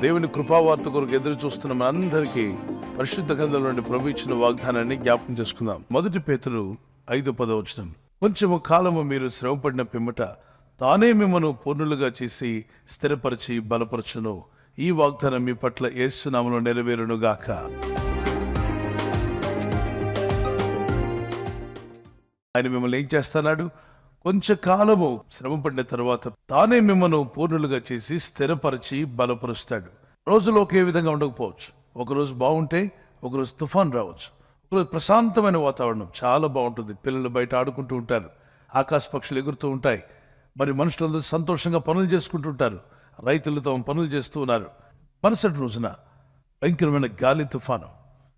దేవుని కృపావార్త కొరకు ఎదురు చూస్తున్న మనందరికీ పరిశుద్ధ గ్రంథంలో నుండి ప్రభు ఇచ్చిన వాగ్దానాన్ని జ్ఞాపకం చేసుకుందాం. 1 పేతురు 5:10 కొంచెము కాలము మీరు శ్రమపడిన పిమ్మట తానే మిమ్మను పూర్ణులుగా చేసి స్థిరపరిచి బలపరచును. ఈ వాగ్దానం మీ పట్ల యేసు నామములో నెరవేరును గాక. ఆయన మిమ్మల్ని ఏం చేస్తున్నాడు? కొంచెం కాలము శ్రమపడిన తర్వాత తానే మిమ్మల్ని పూర్ణులుగా చేసి స్థిరపరిచి బలపరుస్తాడు. రోజులు ఒకే విధంగా ఉండకపోవచ్చు. ఒకరోజు బాగుంటే ఒకరోజు తుఫాన్ రావచ్చు. ఒకరోజు ప్రశాంతమైన వాతావరణం చాలా బాగుంటుంది. పిల్లలు బయట ఆడుకుంటూ ఉంటారు, ఆకాశ పక్షులు ఎగురుతూ ఉంటాయి, మరి మనుషులందరూ సంతోషంగా పనులు చేసుకుంటుంటారు, రైతులు తమ పనులు చేస్తూ ఉన్నారు. మరుసటి రోజున భయంకరమైన గాలి తుఫాను.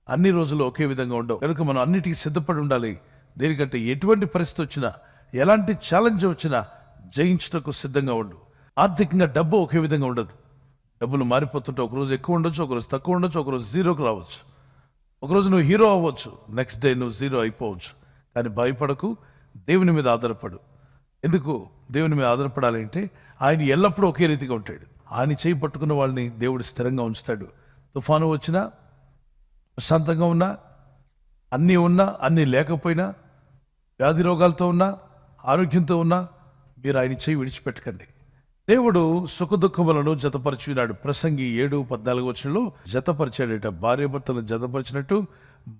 అన్ని రోజులు ఒకే విధంగా ఉండవు కనుక మనం అన్నిటికీ సిద్ధపడి ఉండాలి. దేనికంటే ఎటువంటి పరిస్థితి వచ్చినా, ఎలాంటి ఛాలెంజ్ వచ్చినా జయించటకు సిద్ధంగా ఉండు. ఆర్థికంగా డబ్బు ఒకే విధంగా ఉండదు. డబ్బులు మారిపోతుంటే ఒకరోజు ఎక్కువ ఉండొచ్చు, ఒకరోజు తక్కువ ఉండొచ్చు, ఒకరోజు జీరోకి రావచ్చు. ఒకరోజు నువ్వు హీరో అవ్వచ్చు, నెక్స్ట్ డే నువ్వు జీరో అయిపోవచ్చు. కానీ భయపడకు, దేవుని మీద ఆధారపడు. ఎందుకు దేవుని మీద ఆధారపడాలి అంటే ఆయన ఎల్లప్పుడూ ఒకే రీతిగా ఉంటాడు. ఆయన చేయి పట్టుకున్న వాళ్ళని దేవుడు స్థిరంగా ఉంచుతాడు. తుఫాను వచ్చినా, ప్రశాంతంగా ఉన్నా, అన్నీ ఉన్నా అన్నీ లేకపోయినా, వ్యాధి రోగాలతో ఉన్నా ఆరోగ్యంతో ఉన్నా మీరు ఆయన చేయి విడిచిపెట్టకండి. దేవుడు సుఖదుఖములను జతపరిచినాడు. ప్రసంగి 7:14 జతపరిచాడట. భార్యాభర్తలను జతపరిచినట్టు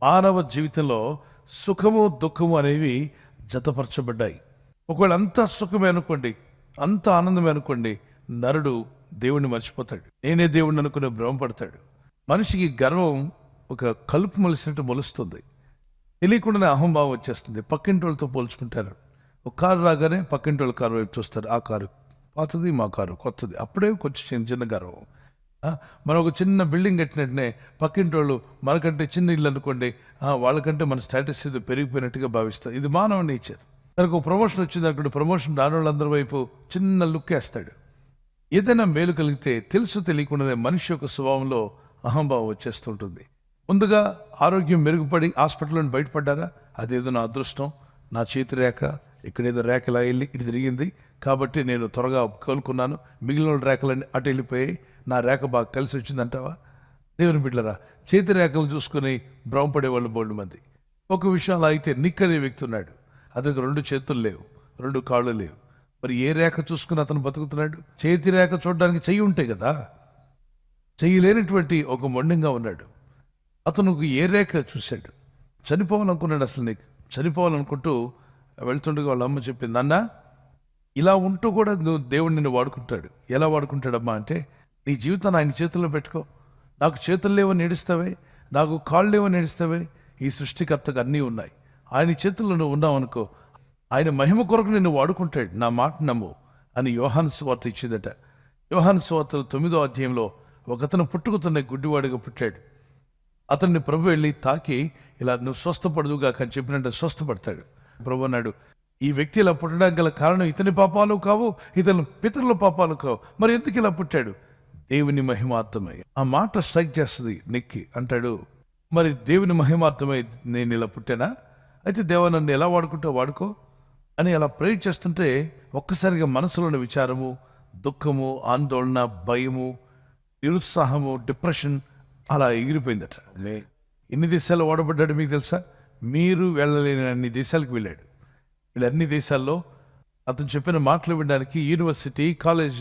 మానవ జీవితంలో సుఖము దుఃఖము అనేవి జతపరచబడ్డాయి. ఒకవేళ అంత సుఖమే అనుకోండి, అంత ఆనందమే అనుకోండి, నరుడు దేవుణ్ణి మర్చిపోతాడు. నేనే దేవుణ్ణి అనుకునే భ్రమపడతాడు. మనిషికి గర్వం ఒక కలుపు మొలిసినట్టు మొలుస్తుంది. తెలియకుండానే అహంభావం వచ్చేస్తుంది. పక్కింటి వాళ్ళతో పోల్చుకుంటారు. ఒక కారు రాగానే పక్కింటి వాళ్ళ కారు వైపు చూస్తారు. ఆ కారు పాతది, మా కారు కొత్తది. అప్పుడే కొంచెం చిన్న చిన్న గర్వం. మనం ఒక చిన్న బిల్డింగ్ కట్టినట్టునే పక్కింటి వాళ్ళు మనకంటే చిన్న ఇల్లు అనుకోండి, వాళ్ళకంటే మన స్టేటస్ ఇది పెరిగిపోయినట్టుగా భావిస్తారు. ఇది మానవ నేచర్. తనకు ప్రమోషన్ వచ్చింది అనుకోండి, ప్రమోషన్ రాని వాళ్ళందరి వైపు చిన్న లుక్ వేస్తాడు. ఏదైనా మేలు కలిగితే తెలుసు తెలియకుండానే మనిషి యొక్క స్వభావంలో అహంభావం వచ్చేస్తుంటుంది. ముందుగా ఆరోగ్యం మెరుగుపడి హాస్పిటల్లో బయటపడ్డారా, అదేదో నా అదృష్టం, నా చేతి రేఖ ఇక్కడేదో రేఖ ఇలా వెళ్ళి ఇటు తిరిగింది కాబట్టి నేను త్వరగా కోలుకున్నాను, మిగిలిన రేఖలన్నీ అటు వెళ్ళిపోయి నా రేఖ బాగా కలిసి వచ్చిందంటావా? దేవుని బిడ్డలారా, చేతి రేఖలు చూసుకుని భ్రమపడే వాళ్ళు బోల్డు మంది. ఒక విషయం అలా అయితే నిక్ అనే వ్యక్తి ఉన్నాడు. అతనికి 2 చేతులు లేవు, 2 కాళ్ళు లేవు. మరి ఏ రేఖ చూసుకుని అతను బతుకుతున్నాడు? చేతి రేఖ చూడడానికి చెయ్యి ఉంటే కదా. చెయ్యి లేనటువంటి ఒక మొండంగా ఉన్నాడు. అతను ఏ రేఖ చూశాడు? చనిపోవాలనుకున్నాడు. అసలు నీకు చనిపోవాలనుకుంటూ వెళ్తుండగా వాళ్ళ అమ్మ చెప్పింది, నాన్న ఇలా ఉంటూ కూడా నువ్వు దేవుడు నిన్ను వాడుకుంటాడు. ఎలా వాడుకుంటాడమ్మా అంటే, నీ జీవితాన్ని ఆయన చేతుల్లో పెట్టుకో. నాకు చేతులు లేవని ఏడుస్తావే, నాకు కాళ్ళు లేవని ఏడుస్తావే, ఈ సృష్టికర్తకు అన్నీ ఉన్నాయి. ఆయన చేతుల్లో నువ్వు ఉన్నావు అనుకో, ఆయన మహిమ కొరకు నిన్ను వాడుకుంటాడు. నా మాట నమ్ము అని యోహాను సువార్త ఇచ్చిందట. యోహాను సువార్తలో 9వ అధ్యాయంలో ఒకతను పుట్టుకుతున్న గుడ్డివాడిగా పుట్టాడు. అతన్ని ప్రభు వెళ్ళి తాకి ఇలా నువ్వు స్వస్థపడదుగా అని చెప్పినట్టు స్వస్థపడతాడు. ప్రభు అన్నాడు, ఈ వ్యక్తి ఇలా పుట్టడానికి గల కారణం ఇతని పాపాలు కావు, ఇతని పితరుల పాపాలు కావు, మరి ఎందుకు ఇలా పుట్టాడు? దేవుని మహిమార్థమై. ఆ మాట స్ట్రైక్ చేస్తుంది నెక్కి. అంటాడు, మరి దేవుని మహిమార్థమై నేను ఇలా పుట్టానా? అయితే దేవా నన్ను ఎలా వాడుకుంటావు వాడుకో అని అలా ప్రేర్ చేస్తుంటే ఒక్కసారిగా మనసులోని విచారము, దుఃఖము, ఆందోళన, భయము, నిరుత్సాహము, డిప్రెషన్ అలా ఎగిరిపోయిందట. ఎన్ని దేశాల్లో వాడబడ్డాడు మీకు తెలుసా? మీరు వెళ్ళలేని అన్ని దేశాలకు వెళ్ళాడు. వీళ్ళన్ని దేశాల్లో అతను చెప్పిన మాటలు వినడానికి university, college,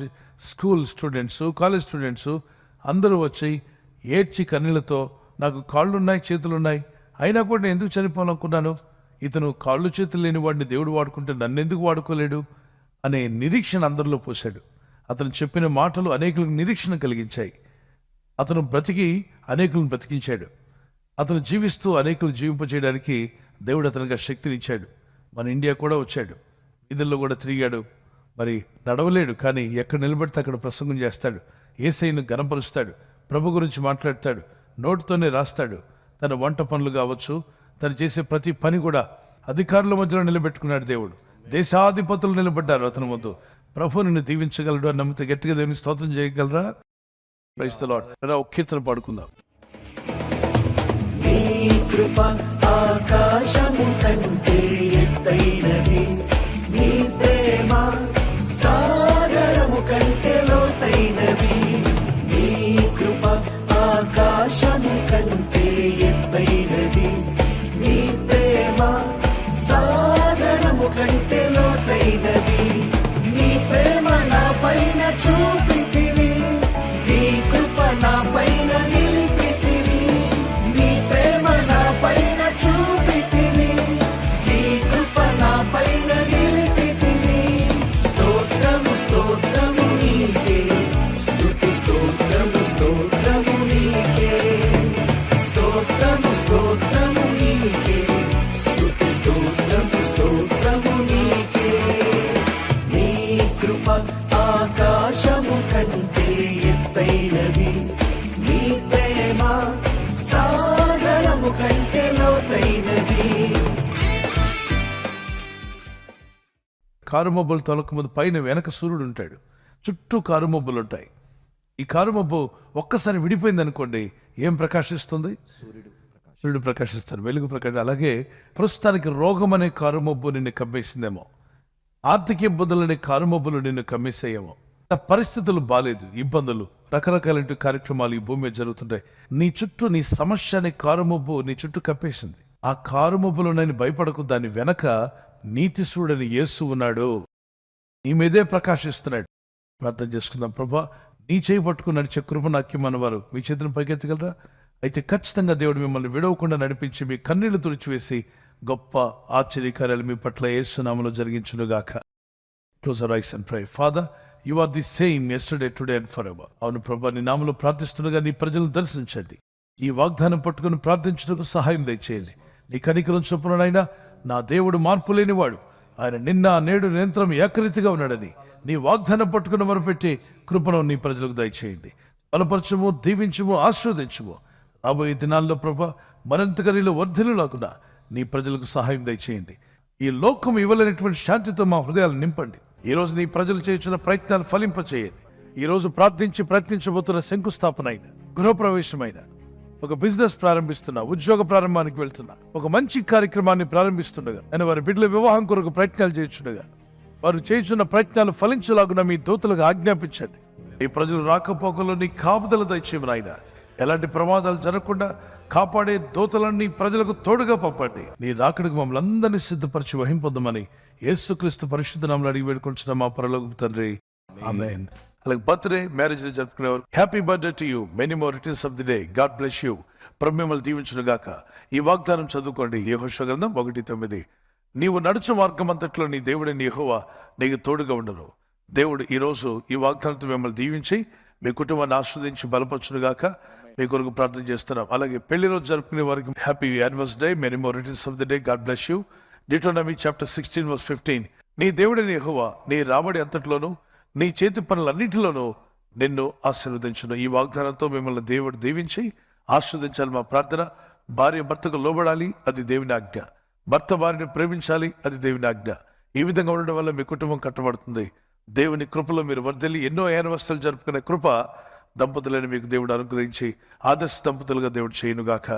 school students, college students అందరూ వచ్చి ఏడ్చి కన్నీళ్లతో, నాకు కాళ్ళున్నాయి, చేతులున్నాయి, అయినా కూడా నేను ఎందుకు చనిపోవాలనుకున్నాను, ఇతను కాళ్ళు చేతులు లేని వాడిని దేవుడు వాడుకుంటే నన్ను ఎందుకు వాడుకోలేడు అనే నిరీక్షణ అందరిలో పోశాడు. అతను చెప్పిన మాటలు అనేకులకు నిరీక్షణ కలిగించాయి. అతను బ్రతికి అనేకులను బ్రతికించాడు. అతను జీవిస్తూ అనేకులు జీవింపజేయడానికి దేవుడు అతనికి శక్తినిచ్చాడు. మన ఇండియా కూడా వచ్చాడు, వీధుల్లో కూడా తిరిగాడు. మరి నడవలేడు, కానీ ఎక్కడ నిలబడితే అక్కడ ప్రసంగం చేస్తాడు. యేసయ్యను గణపరుస్తాడు, ప్రభు గురించి మాట్లాడతాడు, నోటితోనే రాస్తాడు. తన వంట పనులు కావచ్చు, తను చేసే ప్రతి పని కూడా అధికారుల మధ్యలో నిలబెట్టుకున్నాడు దేవుడు. దేశాధిపతులు నిలబడ్డారు అతని ముందు. ప్రభు నిన్ను దీవించగలడు అని నమ్మితే గట్టిగా దేవుని స్తోత్రం చేయగలరా? Praise the Lord. ఒక కీర్తన పాడుకుందాం. నీ కృప ఆకాశము కంటే ఎత్తైనది, నీ ప్రేమ సాగరము కంటే లోతైనది. నీ కారుమబ్బులు తొలకముందు పైన వెనక సూర్యుడు ఉంటాడు, చుట్టూ కారుమబ్బులు ఉంటాయి. ఈ కారుమబ్బు ఒక్కసారి విడిపోయింది అనుకోండి, ఏం ప్రకాశిస్తుంది? సూర్యుడు ప్రకాశిస్తాడు, వెలుగు ప్రకాశం. అలాగే ప్రస్తుతానికి రోగం అనే కారుమబ్బు నిన్ను కమ్మేసిందేమో, ఆర్థిక ఇబ్బందులనే కారుమబ్బులు నిన్ను కమ్మేసాయేమో, పరిస్థితులు బాలేదు, ఇబ్బందులు, రకరకాల కార్యక్రమాలు ఈ భూమి మీద జరుగుతుంటాయి. నీ చుట్టూ నీ సమస్య అనే కారుమబ్బు నీ చుట్టూ కప్పేసింది. ఆ కారుమబ్బులో నేను భయపడకు, దాని వెనక నీతి సూడని యేసు ఉన్నాడు, నీ మీదే ప్రకాశిస్తున్నాడు. ప్రార్థన చేసుకుందాం. ప్రభా, నీ చేయి పట్టుకుని నడిచే కృప నాక్యమన్న వారు మీ చేతిని పైకెత్తగలరా? అయితే ఖచ్చితంగా దేవుడు మిమ్మల్ని విడవకుండా నడిపించి మీ కన్నీళ్లు తుడిచివేసి గొప్ప ఆశ్చర్యకార్యాలు మీ పట్ల యేసు నామములో జరిగించునుగాక. Close our eyes and pray. Father, you are the same yesterday, today and for ever. అవును ప్రభా, నీ నామములో ప్రార్థిస్తుండగా నీ ప్రజలను దర్శించండి. ఈ వాగ్దానం పట్టుకుని ప్రార్థించడానికి సహాయం దయచేయండి. నీ కనికరం చొప్పునైనా నా దేవుడు మార్పు లేనివాడు, ఆయన నిన్న నేడు నిరంతరం ఏకరీతిగా ఉన్నాడని నీ వాగ్దానం పట్టుకుని మొరపెట్టి కృపను నీ ప్రజలకు దయచేయండి. బలపరచుము, దీవించుము, ఆశీర్వదించుము. రాబోయే దినాల్లో ప్రభా మరింతగా నీలో వర్ధిల్లులాగున నీ ప్రజలకు సహాయం దయచేయండి. ఈ లోకం ఇవ్వలేనటువంటి శాంతితో మా హృదయాలు నింపండి. ఈ రోజు నీ ప్రజలు చేస్తున్న ప్రయత్నాలు ఫలింపచేయండి. ఈ రోజు ప్రయత్నించబోతున్న శంకుస్థాపన అయిన, గృహప్రవేశమైన, ఒక బిజినెస్ ప్రారంభిస్తున్నా, ఉద్యోగ ప్రారంభానికి వెళ్తున్నా, ఒక మంచి కార్యక్రమాన్ని ప్రారంభిస్తుండగా, నేను వారి బిడ్డల వివాహం కొరకు ప్రయత్నాలు చేస్తుండగా, వారు చేస్తున్న ప్రయత్నాలు ఫలించలాగున మీ దూతలకు ఆజ్ఞాపించండి. ఈ ప్రజలు రాకపోకల్లో నీ కాపుదల దయచేయమని ఆయన, ఎలాంటి ప్రమాదాలు జరగకుండా కాపాడే దూతలన్నీ ప్రజలకు తోడుగా పంపండి. నీ రాకడికి మమ్మల్ని అందరినీ సిద్ధపరిచి వహింపొద్దామని యేసుక్రీస్తు పరిశుద్ధ నామములో అడిగి వేడుకొంటున్నాం మా పరలోకపు తండ్రి, ఆమేన్. అలాగే బర్త్డే, మ్యారేజ్ జరుపుకునేవారు happy birthday to you, many more returns of the day. God bless you. ప్రభు మిమ్మల్ని దీవించును గాక. ఈ వాగ్దానం చదువుకోండి. యెహోషువ గ్రంథం 1:9. నీవు నడుచు మార్గం అంతట్లో నీ దేవుడైన యెహోవా నీకు తోడుగా ఉండను. దేవుడు ఈరోజు ఈ వాగ్దానంతో మిమ్మల్ని దీవించి మీ కుటుంబాన్ని ఆస్వాదించి బలపరచును గాక. మీ కొరకు ప్రార్థన చేస్తున్నాం. అలాగే పెళ్లి రోజు జరుపుకునే వారికి happy anniversary day, many more returns of the day. God bless you. Deuteronomy chapter 16:15. నీ దేవుడైన యెహోవా నీ రాబడి అంతట్లోనూ నీ చేతి పనులన్నింటిలోనూ నిన్ను ఆశీర్వదించును. ఈ వాగ్దానంతో మిమ్మల్ని దేవుడు దీవించి ఆశీర్వదించాలి మా ప్రార్థన. భార్య భర్తకు లోబడాలి, అది దేవుని ఆజ్ఞ. భర్త భార్యను ప్రేమించాలి, అది దేవుని ఆజ్ఞ. ఈ విధంగా ఉండడం వల్ల మీ కుటుంబం కట్టబడుతుంది. దేవుని కృపలో మీరు వర్ధిల్లి ఎన్నో యానివర్సరీలు జరుపుకునే కృప దంపతులను మీకు దేవుడు అనుగ్రహించి ఆదర్శ దంపతులుగా దేవుడు చేయనుగాక.